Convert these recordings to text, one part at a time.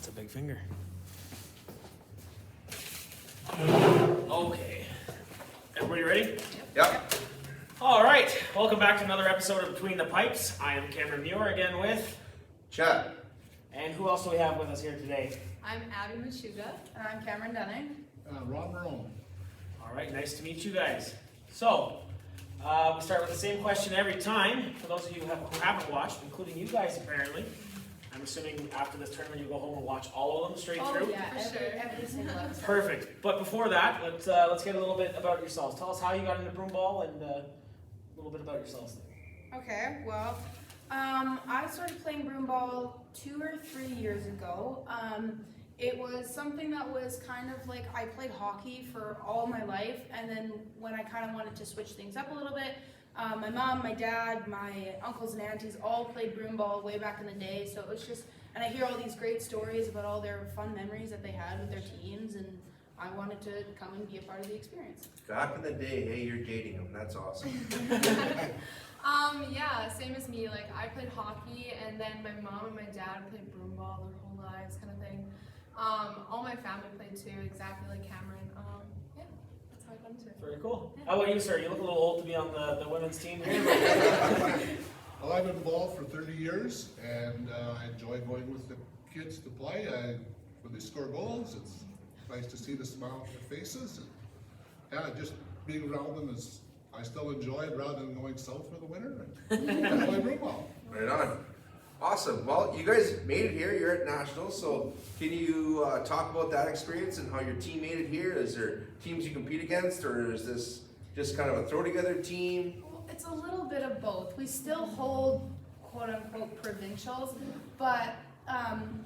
That's a big finger. Okay. Everybody ready? Yep. All right. Welcome back to another episode of Between the Pipes. I am Cameron Muir again with... Chad. And who else do we have with us here today? I'm Abby Machuga. And I'm Cameron Dunning. Ron Marone. All right. Nice to meet you guys. So, we start with the same question every time. For those of you who haven't watched, including you guys apparently, I'm assuming after this tournament you go home and watch all of them straight through. Yeah, every single episode. Perfect. But before that, let's get a little bit about yourselves. Tell us how you got into broomball and a little bit about yourselves. Okay, well, I started playing broomball 2 or 3 years ago. It was something that was kind of like, I played hockey for all my life, and then when I kind of wanted to switch things up a little bit, my mom, my dad, my uncles and aunties all played broomball way back in the day, so it was just, and I hear all these great stories about all their fun memories that they had with their teams, and I wanted to come and be a part of the experience. Back in the day, hey, you're dating him. That's awesome. Yeah, same as me. Like, I played hockey, and then my mom and my dad played broomball their whole lives, kind of thing. All my family played too, exactly like Cameron. Yeah, that's how I got into it. Very cool. How about you, sir? You look a little old to be on the women's team here. Well, I've been involved for 30 years, and I enjoy going with the kids to play. When they score goals, it's nice to see the smile on their faces. And, yeah, just being around them is, I still enjoy it rather than going south for the winter. And I play broomball. Right on. Awesome. Well, you guys made it here. You're at Nationals, so can you talk about that experience and how your team made it here? Is there teams you compete against, or is this just kind of a throw-together team? Well, it's a little bit of both. We still hold quote-unquote provincials, but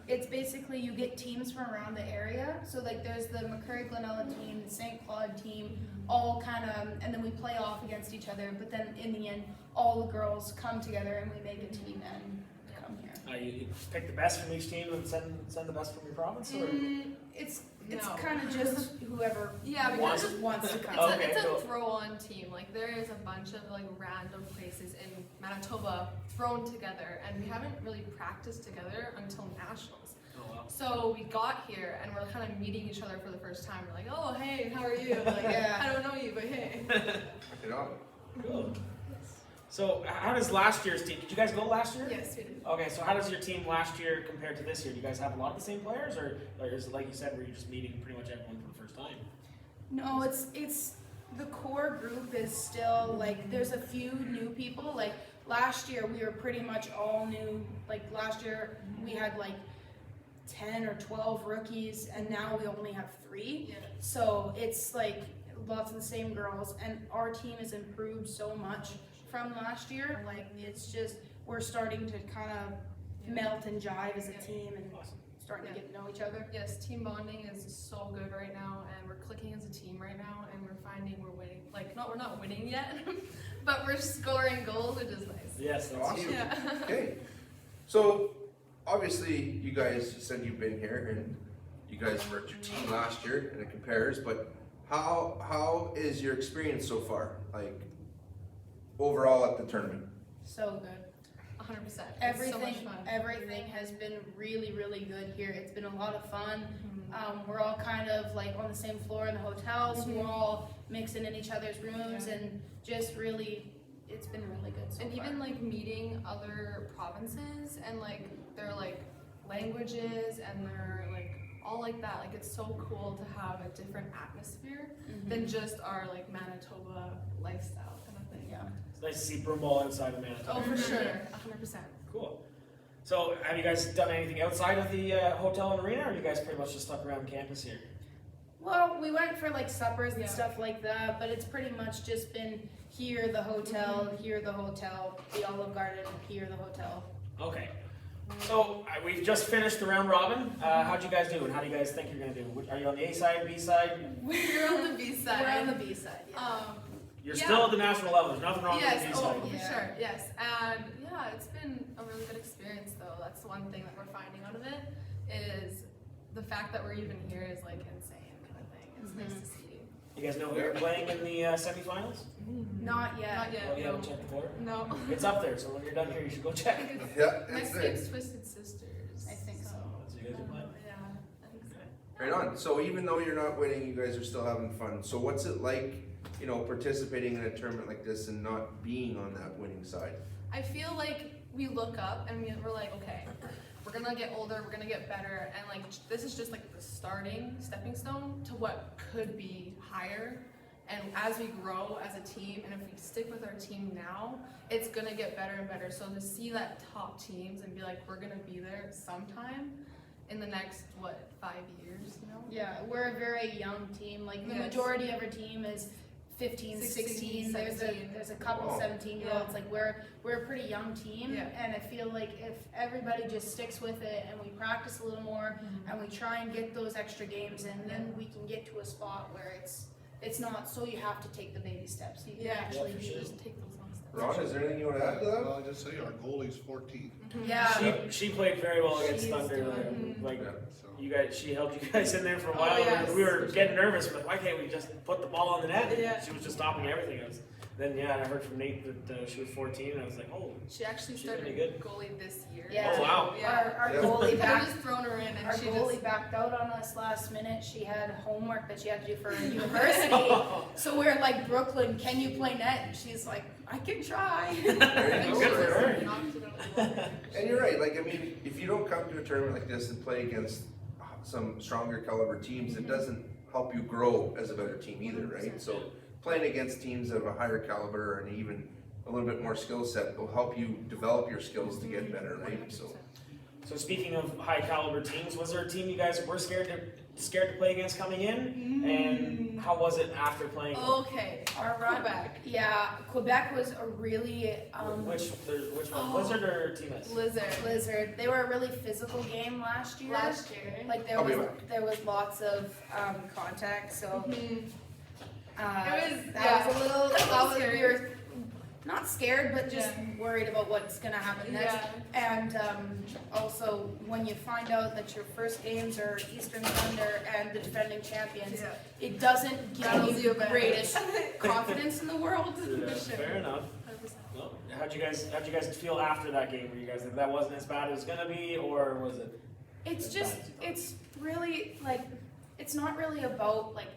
it's basically you get teams from around the area. So like there's the McCurry-Glenella team, the St. Claude team, all kind of, and then we play off against each other, but then in the end, all the girls come together and we make a team and come here. You pick the best from each team and send the best from your province? Or? It's No. kind of just whoever Yeah, because wants to come. Okay, it's cool. a throw-on team. Like, there is a bunch of like random places in Manitoba thrown together, and we haven't really practiced together until Nationals. Oh, wow. So we got here and we're kind of meeting each other for the first time. We're like, oh, hey, how are you? Like, Yeah. I don't know you, but hey. You know? Cool. So how does last year's team, did you guys go last year? Yes, we did. Okay, so how does your team last year compare to this year? Do you guys have a lot of the same players, or is it like you said, where you're just meeting pretty much everyone for the first time? No, it's the core group is still like there's a few new people. Like last year we were pretty much all new. Like last year we had like 10 or 12 rookies, and now we only have 3. Yeah. So it's like lots of the same girls, and our team has improved so much from last year. Like it's just we're starting to kind of melt and jive as a team and Awesome. starting to get to know each other. Yes, team bonding is so good right now, and we're clicking as a team right now, and we're finding we're winning. Like, we're not winning yet, but we're scoring goals, which is nice. Yes, that's Awesome. huge. Yeah. Okay. So, obviously, you guys said you've been here, and you guys worked your team last year, and it compares, but how is your experience so far? Like, overall at the tournament? So good. 100%. It's so much Everything, fun. everything has been really, really good here. It's been a lot of fun. We're all kind of like on the same floor in the hotel, so we're all mixing in each other's rooms, and just really, it's been really good so And far. even like meeting other provinces and like their like languages and their like all like that. Like, it's so cool to have a different atmosphere than just our like Manitoba lifestyle kind of thing. Yeah. It's nice to see broomball outside of Manitoba. Oh, for sure. 100%. Cool. So have you guys done anything outside of the hotel and arena, or are you guys pretty much just stuck around campus here? Well, we went for like suppers and Yeah. stuff like that, but it's pretty much just been here, the hotel, here, the hotel, the Olive Garden, here, the hotel. Okay. So we've just finished the round robin. How'd you guys do, and how do you guys think you're going to do? Are you on the A side, B side? We're on the B side. We're on the B side, yeah. You're Yeah. still at the national level. There's nothing wrong Yes, with the B oh, side. for Yeah. sure, yes. And yeah, it's been a really good experience though. That's the one thing that we're finding out of it, is the fact that we're even here is like insane kind of thing. It's nice to see. You guys know who you're playing in the semifinals? Not yet. Not yet. Oh, you haven't checked the board? No. It's up there, so when you're done here, you should go check. Yeah, it's Next there. week's Twisted Sisters. I think so. So you guys are playing? Yeah. Right on. So even though you're not winning, you guys are still having fun. So what's it like, you know, participating in a tournament like this and not being on that winning side? I feel like we look up and we're like, okay, we're gonna get older, we're gonna get better, and like this is just like the stepping stone to what could be higher. And as we grow as a team, and if we stick with our team now, it's gonna get better and better. So to see that top teams and be like, we're gonna be there sometime in the next, 5 years, you know? Yeah, we're a very young team. Like the Yes. majority of our team is 15, 16. There's 17. a couple Wow. 17-year-olds. Like we're a pretty young team, Yeah. and I feel like if everybody just sticks with it and we practice a little more and we try and get those extra games in, then we can get to a spot where it's not so you have to take the baby steps. You can actually for be sure. Just take those next steps. Ron, is there anything you want to add to that? Well, I just say our goalie's 14. Yeah. She played very well against She's Thunder. doing- Like Yeah. So you guys, she held you guys in there for a Oh, while. yes, We were for getting nervous. We're like, why can't we just put the ball on the net? Yeah. She was just stopping everything. Then I heard from Nate that she was 14, and I was like, oh. She actually She's started pretty good. goalie this year. Yeah. Oh, wow. Yeah. Our Yeah. goalie They back. just thrown her in, and Our she goalie just. backed out on us last minute. She had homework that she had to do for university. So we're like, Brooklyn, can you play net? And she's like, I can try. There And you she Good go. for her. just knocked it out of the water. And you're right. Like, I mean, if you don't come to a tournament like this and play against some stronger caliber teams, it doesn't help you grow as a better team either, right? So playing against teams of a higher caliber and even a little bit more skill set will help you develop your skills to get better, right? So. So speaking of high caliber teams, was there a team you guys were scared to play against coming in? And how was it after playing? Okay. Our run Quebec. Yeah, Quebec was a really Which one? Oh. Blizzard or Team S? Lizard. Blizzard. They were a really physical game last year. Last year. Like I'll be back. there was lots of contact, so Mhm. was yeah. a little. That was scary. We were not scared, but just Yeah. worried about what's gonna happen next. Yeah. And also, when you find out that your first games are Eastern Thunder and the defending champions, Yeah. it doesn't Rattles give you you a the bit. greatest confidence in the world. Yeah, For sure. fair enough. 100%. Well, how'd you guys feel after that game? Were you guys like that wasn't as bad as it was gonna be, or was it? It's as just, bad as you thought? it's really like, it's not really about like,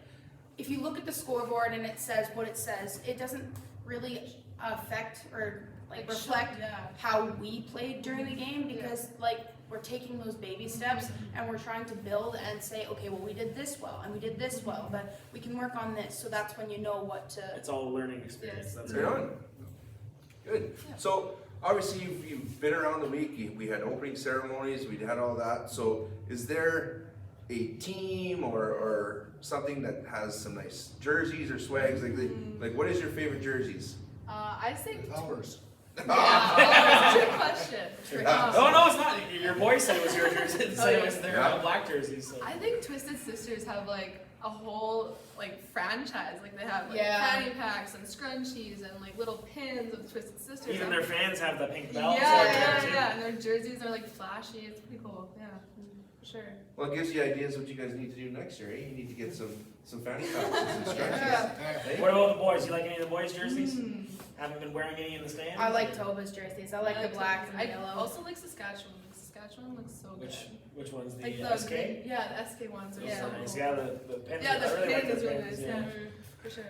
if you look at the scoreboard and it says what it says, it doesn't really affect or like reflect Yeah. how we played during the game, because like we're taking those baby steps and we're trying to build and say, okay, well we did this well and we did this well, but we can work on this. So that's when you know what to. It's all a learning experience. Yes. That's Right good. on. Good. So obviously you've been around the week. We had opening ceremonies. We had all that. So is there a team or something that has some nice jerseys or swags? Like what is your favorite jerseys? I say. ours. Yeah. That's a trick question. Oh no, it's not. Your boy said it was your jersey. It said it was their Yeah. black jerseys. So. I think Twisted Sisters have like a whole like franchise. Like they have like Yeah. fanny packs and scrunchies and like little pins of Twisted Sisters. Even I'm- their fans have the pink yeah, belts. yeah, and their jerseys are like flashy. It's pretty cool. Yeah, for sure. Well, it gives you ideas what you guys need to do next year, eh? You need to get some fanny packs and some scratches. Yeah. What about the boys? You like any of the boys' jerseys? Haven't been wearing any in the stands? I like Toba's jerseys. I like the black and the I yellow. also like Saskatchewan. Saskatchewan looks so good. Which one's the Like SK? Yeah, the SK ones are Those so are cool. nice. Yeah, the pins. Yeah, I the really like pin is the really pins, nice. Yeah, for sure.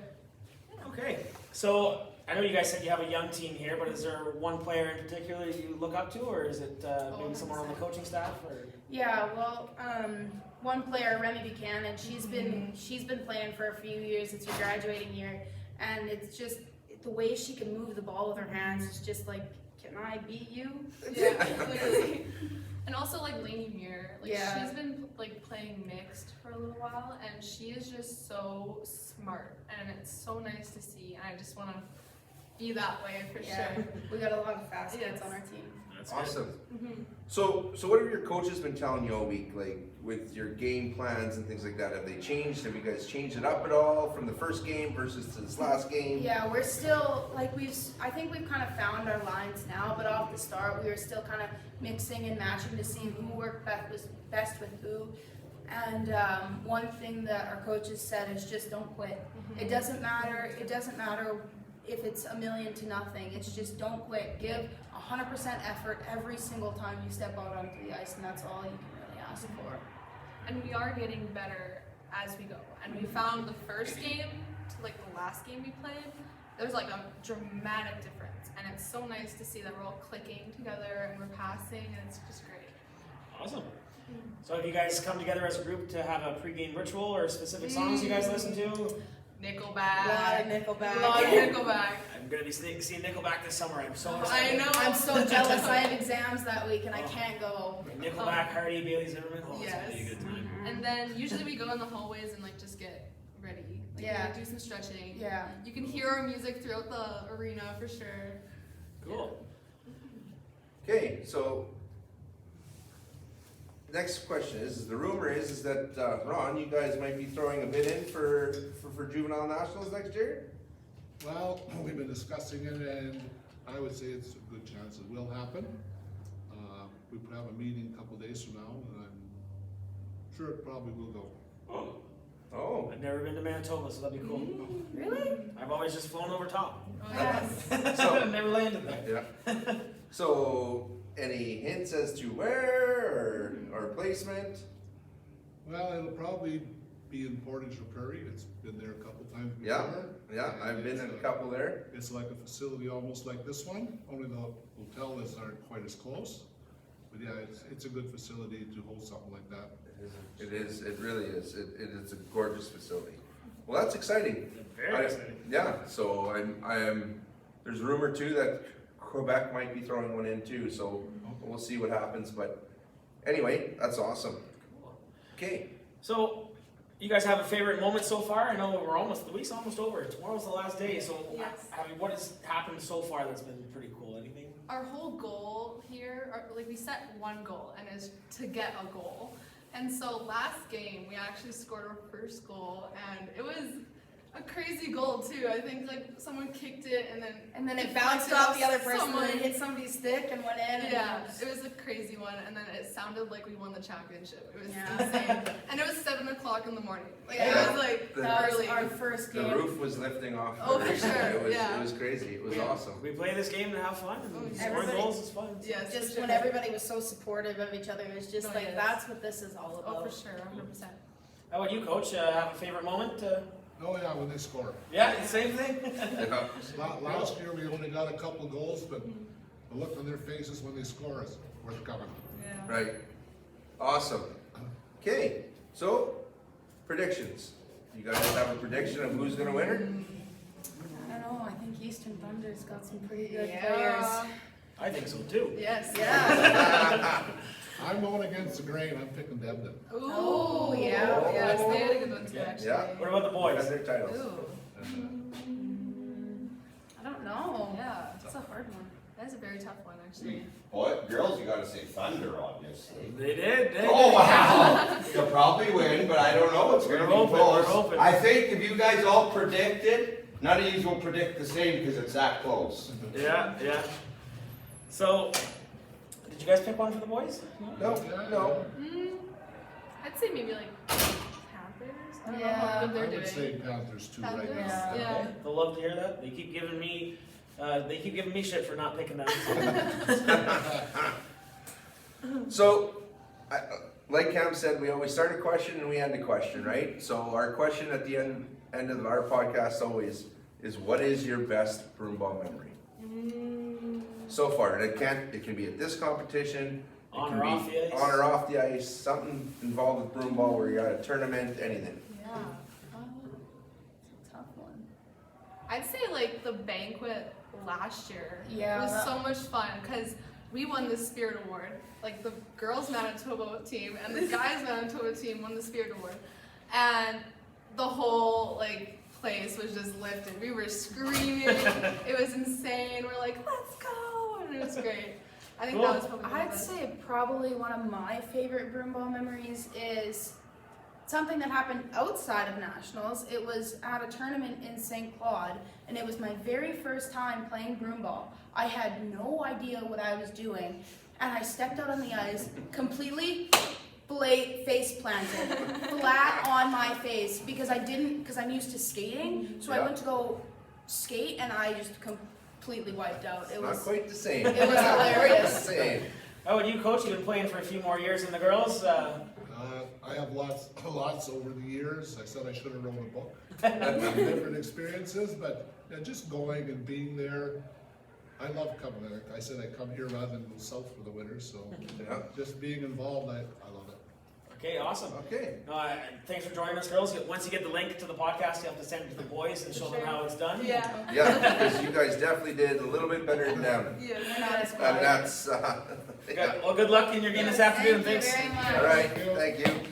Okay, so I know you guys said you have a young team here, but is there one player in particular you look up to, or is it maybe someone on the 100%. coaching staff? Or Yeah, well, one player, Remy Buchanan, she's been playing for a few years. It's her graduating year, and it's just the way she can move the ball with her hands. It's just like, can I beat you? Yeah, literally. And also like Lainey Muir, like Yeah. she's been like playing mixed for a little while, and she is just so smart, and it's so nice to see. And I just want to be that way for Yeah, sure. we got a lot of fast kids Yes. on our team. that's good. Awesome. Mhm. So what have your coaches been telling you all week, like with your game plans and things like that? Have they changed? Have you guys changed it up at all from the first game versus to this last game? Yeah, we're still like I think we've kind of found our lines now, but off the start we were still kind of mixing and matching to see who worked best with who. And one thing that our coaches said is just don't quit. It doesn't matter. It doesn't matter if it's 1,000,000 to nothing. It's just don't quit. Give 100% effort every single time you step out onto the ice, and that's all you can really ask for. and we are getting better as we go. And we found the first game to like the last game we played, there's like a dramatic difference, and it's so nice to see that we're all clicking together and we're passing, and it's just great. Awesome. So have you guys come together as a group to have a pregame ritual or specific songs you guys listen to? Nickelback. A lot of Nickelback. A lot of Nickelback. I'm gonna be seeing Nickelback this summer. I'm so I excited. know. I'm so jealous. I have exams that week and I can't go. Nickelback, Hardy, Bailey Zimmerman. Oh, it's gonna be a Yes. good time. And then usually we go in the hallways and like just get ready. Like, Yeah. do some stretching. Yeah. You can hear our music throughout the arena for sure. Cool. Okay, so next question is the rumor is that Ron, you guys might be throwing a bid in for Juvenile Nationals next year? Well, we've been discussing it, and I would say it's a good chance it will happen. We have a meeting a couple days from now, and I'm sure it probably will go. Oh, I've never been to Manitoba, so that'd be cool. Really? I've always just flown over top. Oh, yes. I've never landed there. yeah. So, any hints as to where or placement? Well, it'll probably be in Portage or Prairie. It's been there a couple times Yeah, before. yeah, I've been in a couple there. It's like a facility almost like this one, only the hotels aren't quite as close. But yeah, it's a good facility to hold something like that. It is, it really is. It's a gorgeous facility. Well, that's exciting. Very exciting. Yeah, so there's rumor too that Quebec might be throwing one in too, so we'll see what happens, but anyway, that's awesome. Cool. Okay, So, you guys have a favorite moment so far? I know the week's almost over. Tomorrow's the last day, so Yes. what has happened so far that's been pretty cool? Anything? Our whole goal here, like we set one goal, and it's to get a goal. And so last game, we actually scored our first goal, and it was a crazy goal too. I think like someone kicked it, and then it bounced off the other person someone. and it hit somebody's stick and went in. And Yeah, it was a crazy one, and then it sounded like we won the championship. It was Yeah. insane, and it was 7 o'clock in the morning. Like Yeah. it was like That was early. our first the game. roof was lifting off. Oh, for sure, It yeah. was crazy. It was Yeah. awesome. We play this game to have fun, and Oh, scoring everybody- goals is fun. Yes, Just for sure. when everybody was so supportive of each other, it was just Oh, like, yes. that's what this is all Oh, about. for sure, 100%. How about you, Coach? Have a favorite moment? Oh yeah, when they score. Yeah, same thing. Yeah. Last year, we only got a couple goals, but the look on their faces when they score is worth coming. Yeah. Right. Awesome. Okay, so predictions. You guys have a prediction of who's gonna win her? I don't know, I think Eastern Thunder's got some pretty good Yeah. players. I think so too. Yes. Yeah. I'm going against the grain. I'm picking Debden. Ooh. Oh, yeah. Yes, they had a good one too, Yeah. actually. Yeah. What about the boys? Defend their titles. Ooh. I don't know. Yeah. It's a hard one. That's a very tough one, actually. Boy, girls, you gotta say Thunder, obviously. They did. Oh, wow! They'll probably win, but I don't know, it's gonna We're be hoping, close. we're hoping. I think if you guys all predicted, none of you will predict the same because it's that close. Yeah, yeah. So, did you guys pick one for the boys? No, no. I'd say maybe like Panthers. I don't know Yeah. how good I they're would doing. say Panthers too right Panthers? now. Yeah. Okay. They'll love to hear that. They keep giving me shit for not picking them. So, like Cam said, we always start a question and we end a question, right? So our question at the end of our podcast always is, what is your best broomball memory? So far, and it can be at this competition, it On can or be off the ice. on or off the ice, something involved with broomball where you're at a tournament, anything. Yeah. It's a tough one. I'd say like the banquet last year Yeah, was that- so much fun because we won the Spirit Award. Like the girls Manitoba team and the guys Manitoba team won the Spirit Award, and the whole like place was just lifted. We were screaming. It was insane. We're like, let's go, and it was great. I think that was probably the I'd best. say probably one of my favorite broomball memories is something that happened outside of nationals. It was at a tournament in St. Claude, and it was my very first time playing broomball. I had no idea what I was doing, and I stepped out on the ice completely face planted, flat on my face, because I'm used to skating, so I Yeah. went to go skate, and I just completely wiped out. It Not was quite the same. it was hilarious. Same. How about you, Coach? You've been playing for a few more years than the girls. I have have lots over the years. I said I should have wrote a book, different experiences, but just going and being there. I love coming. Like I said, I come here rather than go south for the winter, so Yeah. just being involved, I love it. Okay, awesome. Okay. Thanks for joining us, girls. Once you get the link to the podcast, you have to send it to the boys and show them how it's done. Yeah. Yeah, because you guys definitely did a little bit better than them. Yeah, We're not as And quiet. that's, Good. Well, good luck in your game this afternoon. Thank you Thanks. very much. all right, thank you.